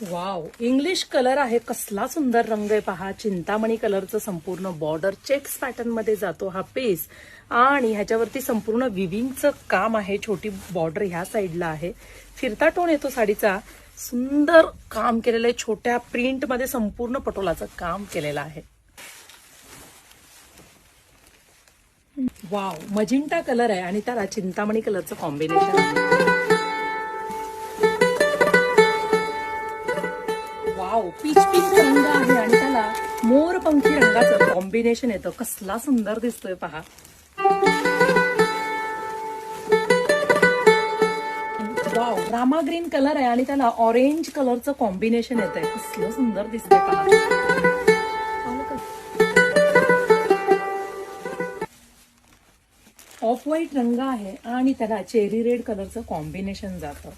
Wow, English colour आहे. कसला सुंदर रंग आहे पहा. चिंतामणी कलरचं संपूर्ण बॉर्डर चेक्स पॅटर्न मध्ये जातो हा पीस आणि ह्याच्यावरती संपूर्ण विविंगचं काम आहे. छोटी बॉर्डर ह्या साईडला आहे. फिरता टोन येतो साडीचा. सुंदर काम केलेलं आहे. छोट्या प्रिंट मध्ये संपूर्ण पटोलाचं काम केलेलं आहे. वाव, मजिंटा कलर आहे आणि त्याला चिंतामणी कलरचं कॉम्बिनेशन आहे. वाव, पीच पिंक रंग आहे आणि त्याला मोरपंखी रंगाचं कॉम्बिनेशन येतं. कसला सुंदर दिसतोय पहा. वाव, रामा ग्रीन कलर आहे आणि त्याला ऑरेंज कलरचं कॉम्बिनेशन येतंय. कसलं सुंदर दिसतंय पहा. ऑफ व्हाईट रंग आहे आणि त्याला चेरी रेड कलरचं कॉम्बिनेशन जातं.